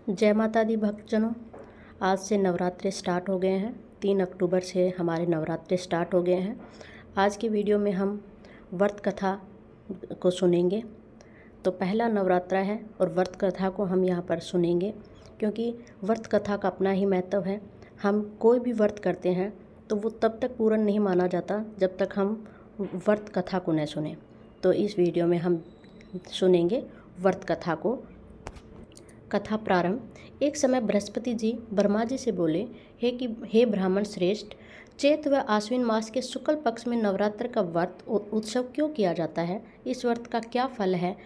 जय माता दी भक्तजनों। आज से नवरात्रे स्टार्ट हो गए हैं। 3 अक्टूबर से हमारे नवरात्रे स्टार्ट हो गए हैं। आज की वीडियो में हम व्रत कथा को सुनेंगे। तो पहला नवरात्रा है और व्रत कथा को हम यहाँ पर सुनेंगे, क्योंकि व्रत कथा का अपना ही महत्व है। हम कोई भी व्रत करते हैं तो वो तब तक पूर्ण नहीं माना जाता जब तक हम व्रत कथा को न सुने। तो इस वीडियो में हम सुनेंगे व्रत कथा को। कथा प्रारंभ। एक समय बृहस्पति जी ब्रह्मा जी से बोले, हे ब्राह्मण श्रेष्ठ, चैत व आश्विन मास के शुक्ल पक्ष में नवरात्र का व्रत उत्सव क्यों किया जाता है? इस व्रत का क्या फल है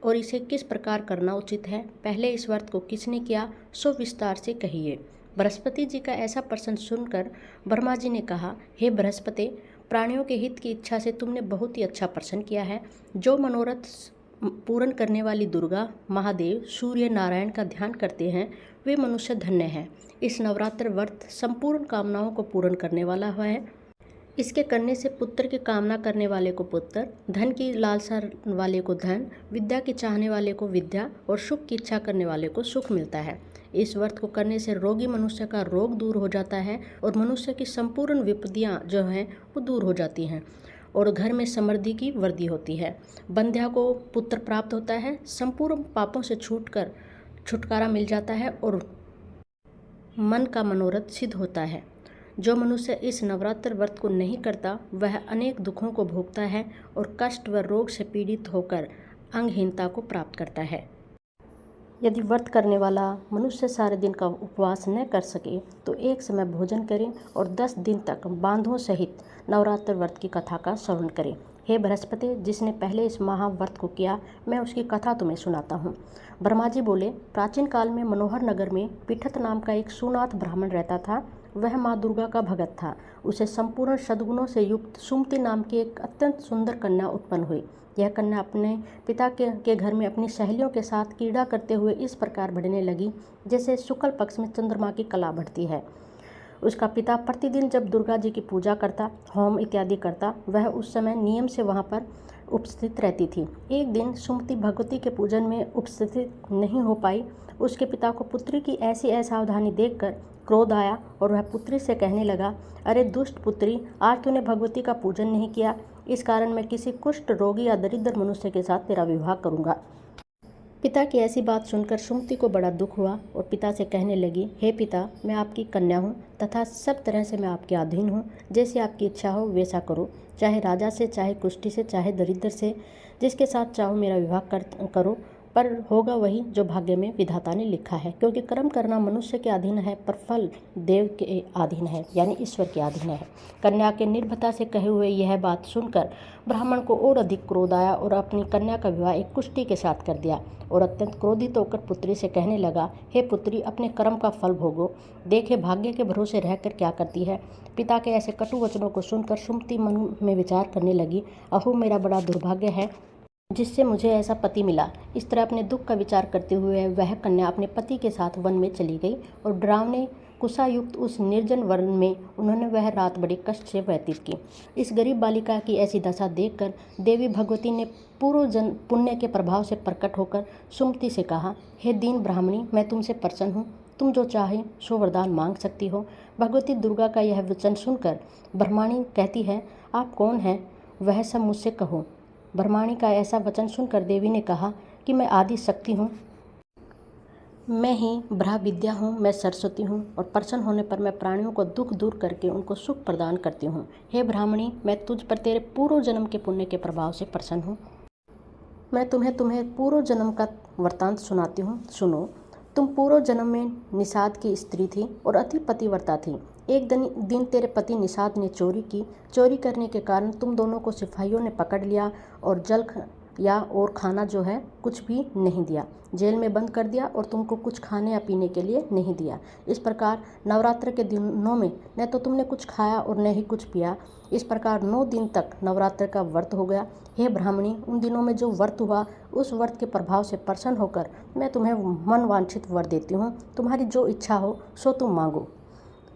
और इसे किस प्रकार करना उचित है? पहले इस व्रत को किसने किया, सो विस्तार से कहिए। बृहस्पति जी का ऐसा प्रश्न सुनकर ब्रह्मा जी ने कहा, हे बृहस्पति, प्राणियों के हित की इच्छा से तुमने बहुत ही अच्छा प्रश्न किया है। जो मनोरथ पूर्ण करने वाली दुर्गा, महादेव, सूर्य नारायण का ध्यान करते हैं वे मनुष्य धन्य हैं। इस नवरात्र व्रत संपूर्ण कामनाओं को पूर्ण करने वाला है। इसके करने से पुत्र की कामना करने वाले को पुत्र, धन की लालसा वाले को धन, विद्या की चाहने वाले को विद्या और सुख की इच्छा करने वाले को सुख मिलता है। इस व्रत को करने से रोगी मनुष्य का रोग दूर हो जाता है और मनुष्य की संपूर्ण विपत्तियाँ जो हैं वो दूर हो जाती हैं और घर में समृद्धि की वृद्धि होती है। बंध्या को पुत्र प्राप्त होता है, संपूर्ण पापों से छुटकारा मिल जाता है और मन का मनोरथ सिद्ध होता है। जो मनुष्य इस नवरात्र व्रत को नहीं करता वह अनेक दुखों को भोगता है और कष्ट व रोग से पीड़ित होकर अंगहीनता को प्राप्त करता है। यदि व्रत करने वाला मनुष्य सारे दिन का उपवास न कर सके तो एक समय भोजन करें और 10 दिन तक बांधों सहित नवरात्र व्रत की कथा का श्रवण करें। हे बृहस्पति, जिसने पहले इस महाव्रत को किया, मैं उसकी कथा तुम्हें सुनाता हूँ। ब्रह्मा जी बोले, प्राचीन काल में मनोहर नगर में पिठत नाम का एक सुनाथ ब्राह्मण रहता था। वह माँ दुर्गा का भगत था। उसे संपूर्ण सद्गुणों से युक्त सुमति नाम की एक अत्यंत सुंदर कन्या उत्पन्न हुई। यह कन्या अपने पिता के घर में अपनी सहेलियों के साथ क्रीड़ा करते हुए इस प्रकार बढ़ने लगी जैसे शुक्ल पक्ष में चंद्रमा की कला बढ़ती है। उसका पिता प्रतिदिन जब दुर्गा जी की पूजा करता, होम इत्यादि करता, वह उस समय नियम से वहाँ पर उपस्थित रहती थी। एक दिन सुमति भगवती के पूजन में उपस्थित नहीं हो पाई। उसके पिता को पुत्री की ऐसी असावधानी देखकर क्रोध आया और वह पुत्री से कहने लगा, अरे दुष्ट पुत्री, आज तूने भगवती का पूजन नहीं किया, इस कारण मैं किसी कुष्ठ रोगी या दरिद्र मनुष्य के साथ तेरा विवाह करूंगा। पिता की ऐसी बात सुनकर सुमति को बड़ा दुख हुआ और पिता से कहने लगी, हे पिता, मैं आपकी कन्या हूँ तथा सब तरह से मैं आपके अधीन हूँ। जैसी आपकी इच्छा हो वैसा करो, चाहे राजा से, चाहे कुष्ठी से, चाहे दरिद्र से, जिसके साथ चाहो मेरा विवाह करो, पर होगा वही जो भाग्य में विधाता ने लिखा है। क्योंकि कर्म करना मनुष्य के अधीन है पर फल देव के अधीन है, यानी ईश्वर के अधीन है। कन्या के निर्भयता से कहे हुए यह बात सुनकर ब्राह्मण को और अधिक क्रोध आया और अपनी कन्या का विवाह एक कुष्ठी के साथ कर दिया और अत्यंत क्रोधित होकर पुत्री से कहने लगा, हे पुत्री, अपने कर्म का फल भोगो, देखे भाग्य के भरोसे रहकर क्या करती है। पिता के ऐसे कटु वचनों को सुनकर सुमति मन में विचार करने लगी, अहो मेरा बड़ा दुर्भाग्य है जिससे मुझे ऐसा पति मिला। इस तरह अपने दुख का विचार करते हुए वह कन्या अपने पति के साथ वन में चली गई और डरावने कुशायुक्त उस निर्जन वन में उन्होंने वह रात बड़े कष्ट से व्यतीत की। इस गरीब बालिका की ऐसी दशा देखकर देवी भगवती ने पूर्व जन्म पुण्य के प्रभाव से प्रकट होकर सुमति से कहा, हे दीन ब्राह्मणी, मैं तुमसे प्रसन्न हूँ, तुम जो चाहे सो वरदान मांग सकती हो। भगवती दुर्गा का यह वचन सुनकर ब्रह्मणी कहती है, आप कौन हैं, वह सब मुझसे कहो। ब्रह्मणी का ऐसा वचन सुनकर देवी ने कहा कि मैं आदि शक्ति हूँ, मैं ही ब्रह्म विद्या हूँ, मैं सरस्वती हूँ और प्रसन्न होने पर मैं प्राणियों को दुख दूर करके उनको सुख प्रदान करती हूँ। हे ब्राह्मणी, मैं तुझ पर तेरे पूर्व जन्म के पुण्य के प्रभाव से प्रसन्न हूँ। मैं तुम्हें पूर्व जन्म का वृत्तांत सुनाती हूँ, सुनो। तुम पूर्व जन्म में निषाद की स्त्री थी और अति पतिव्रता थी। एक दिन तेरे पति निषाद ने चोरी की। चोरी करने के कारण तुम दोनों को सिपाहियों ने पकड़ लिया और और खाना जो है कुछ भी नहीं दिया, जेल में बंद कर दिया और तुमको कुछ खाने या पीने के लिए नहीं दिया। इस प्रकार नवरात्र के दिनों में न तो तुमने कुछ खाया और न ही कुछ पिया। इस प्रकार 9 दिन तक नवरात्र का व्रत हो गया। हे ब्राह्मणी, उन दिनों में जो व्रत हुआ उस व्रत के प्रभाव से प्रसन्न होकर मैं तुम्हें मन वांछित वर देती हूँ। तुम्हारी जो इच्छा हो सो तुम मांगो।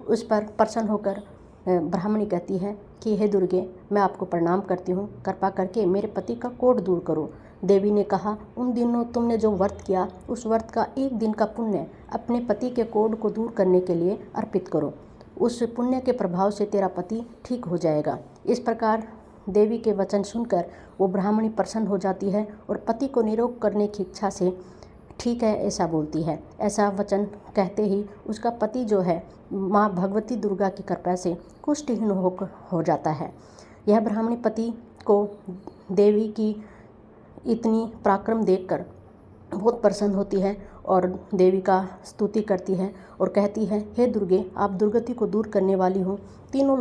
उस पर प्रसन्न होकर ब्राह्मणी कहती है कि हे दुर्गे, मैं आपको प्रणाम करती हूँ, कृपा करके मेरे पति का कोढ़ दूर करो। देवी ने कहा, उन दिनों तुमने जो व्रत किया उस व्रत का एक दिन का पुण्य अपने पति के कोढ़ को दूर करने के लिए अर्पित करो। उस पुण्य के प्रभाव से तेरा पति ठीक हो जाएगा। इस प्रकार देवी के वचन सुनकर वो ब्राह्मणी प्रसन्न हो जाती है और पति को निरोग करने की इच्छा से ठीक है ऐसा बोलती है। ऐसा वचन कहते ही उसका पति जो है माँ भगवती दुर्गा की कृपा से कुष्ठहीन हो जाता है। यह ब्राह्मणी पति को देवी की इतनी पराक्रम देखकर बहुत प्रसन्न होती है और देवी का स्तुति करती है और कहती है, हे दुर्गे, आप दुर्गति को दूर करने वाली हो, तीनों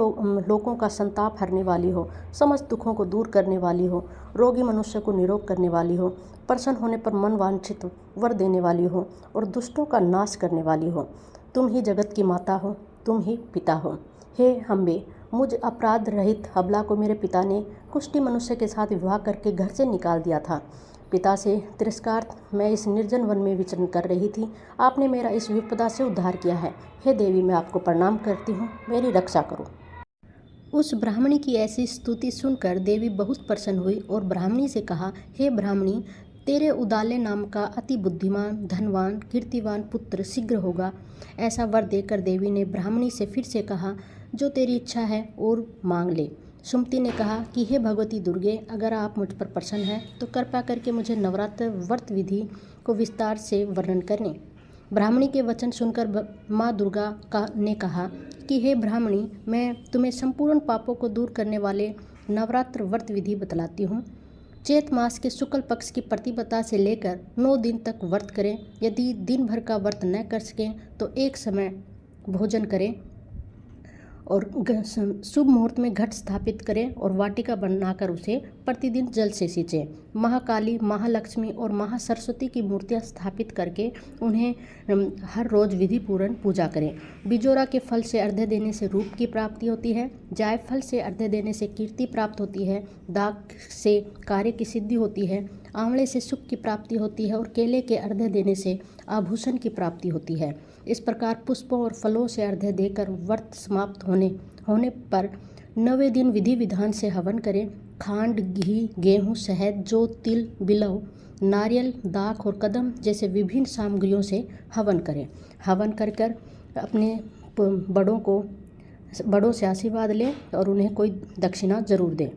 लोगों का संताप हरने वाली हो, समस्त दुखों को दूर करने वाली हो, रोगी मनुष्य को निरोग करने वाली हो, प्रसन्न होने पर मन वांछित वर देने वाली हो और दुष्टों का नाश करने वाली हो। तुम ही जगत की माता हो, तुम ही पिता हो। हे अम्बे, मुझ अपराध रहित अबला को मेरे पिता ने कुष्ठी मनुष्य के साथ विवाह करके घर से निकाल दिया था। पिता से तिरस्कार मैं इस निर्जन वन में विचरण कर रही थी। आपने मेरा इस विपदा से उद्धार किया है। हे देवी, मैं आपको प्रणाम करती हूँ, मेरी रक्षा करो। उस ब्राह्मणी की ऐसी स्तुति सुनकर देवी बहुत प्रसन्न हुई और ब्राह्मणी से कहा, हे ब्राह्मणी, तेरे उदाले नाम का अति बुद्धिमान, धनवान, कीर्तिवान पुत्र शीघ्र होगा। ऐसा वर देकर देवी ने ब्राह्मणी से फिर से कहा, जो तेरी इच्छा है और मांग ले। सुमति ने कहा कि हे भगवती दुर्गे, अगर आप मुझ पर प्रसन्न हैं तो कृपा करके मुझे नवरात्र व्रत विधि को विस्तार से वर्णन करें। ब्राह्मणी के वचन सुनकर माँ दुर्गा ने कहा कि हे ब्राह्मणी, मैं तुम्हें संपूर्ण पापों को दूर करने वाले नवरात्र व्रत विधि बतलाती हूँ। चैत मास के शुक्ल पक्ष की प्रतिपदा से लेकर 9 दिन तक व्रत करें। यदि दिन भर का व्रत न कर सकें तो एक समय भोजन करें और शुभ मुहूर्त में घट स्थापित करें और वाटिका बनाकर उसे प्रतिदिन जल से सींचें। महाकाली, महालक्ष्मी और महासरस्वती की मूर्तियां स्थापित करके उन्हें हर रोज़ विधिपूर्ण पूजा करें। बिजोरा के फल से अर्घ्य देने से रूप की प्राप्ति होती है। जायफल से अर्घ्य देने से कीर्ति प्राप्त होती है। दाख से कार्य की सिद्धि होती है। आंवले से सुख की प्राप्ति होती है और केले के अर्घ्य देने से आभूषण की प्राप्ति होती है। इस प्रकार पुष्पों और फलों से अर्घ्य देकर व्रत समाप्त होने पर 9वें दिन विधि विधान से हवन करें। खांड, घी, गेहूँ, शहद, जौ, तिल, बिलव, नारियल, दाख और कदम जैसे विभिन्न सामग्रियों से हवन करें। हवन कर अपने बड़ों से आशीर्वाद लें और उन्हें कोई दक्षिणा जरूर दें।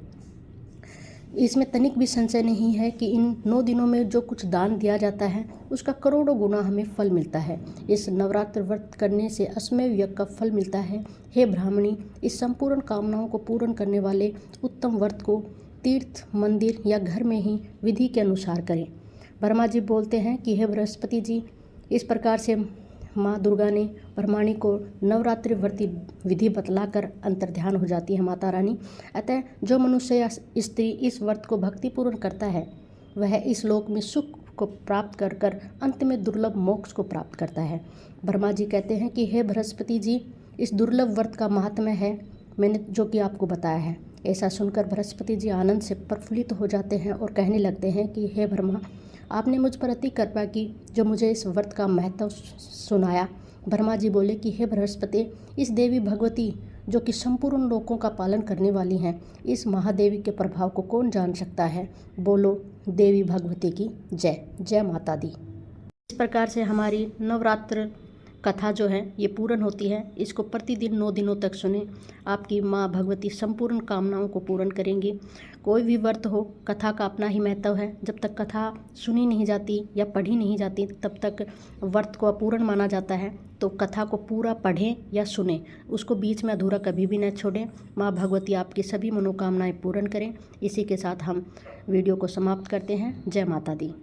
इसमें तनिक भी संशय नहीं है कि इन 9 दिनों में जो कुछ दान दिया जाता है उसका करोड़ों गुना हमें फल मिलता है। इस नवरात्र व्रत करने से अश्वमेध यज्ञ का फल मिलता है। हे ब्राह्मणी, इस संपूर्ण कामनाओं को पूर्ण करने वाले उत्तम व्रत को तीर्थ, मंदिर या घर में ही विधि के अनुसार करें। ब्रह्मा जी बोलते हैं कि हे बृहस्पति जी, इस प्रकार से माँ दुर्गा ने ब्राह्मणी को नवरात्रि व्रती विधि बतलाकर अंतर्ध्यान हो जाती है माता रानी। अतः जो मनुष्य या स्त्री इस व्रत को भक्तिपूर्ण करता है वह इस लोक में सुख को प्राप्त कर अंत में दुर्लभ मोक्ष को प्राप्त करता है। ब्रह्मा जी कहते हैं कि हे बृहस्पति जी, इस दुर्लभ व्रत का महात्म्य है मैंने जो कि आपको बताया है। ऐसा सुनकर बृहस्पति जी आनंद से प्रफुल्लित हो जाते हैं और कहने लगते हैं कि हे ब्रह्मा, आपने मुझ पर अति कृपा की जो मुझे इस व्रत का महत्व सुनाया। ब्रह्मा जी बोले कि हे बृहस्पति, इस देवी भगवती जो कि संपूर्ण लोकों का पालन करने वाली हैं, इस महादेवी के प्रभाव को कौन जान सकता है। बोलो देवी भगवती की जय। जय माता दी। इस प्रकार से हमारी नवरात्र कथा जो है ये पूर्ण होती है। इसको प्रतिदिन 9 दिनों तक सुने, आपकी माँ भगवती संपूर्ण कामनाओं को पूर्ण करेंगी। कोई भी व्रत हो, कथा का अपना ही महत्व है। जब तक कथा सुनी नहीं जाती या पढ़ी नहीं जाती तब तक व्रत को अपूर्ण माना जाता है। तो कथा को पूरा पढ़ें या सुने, उसको बीच में अधूरा कभी भी न छोड़ें। माँ भगवती आपकी सभी मनोकामनाएं पूर्ण करें। इसी के साथ हम वीडियो को समाप्त करते हैं। जय माता दी।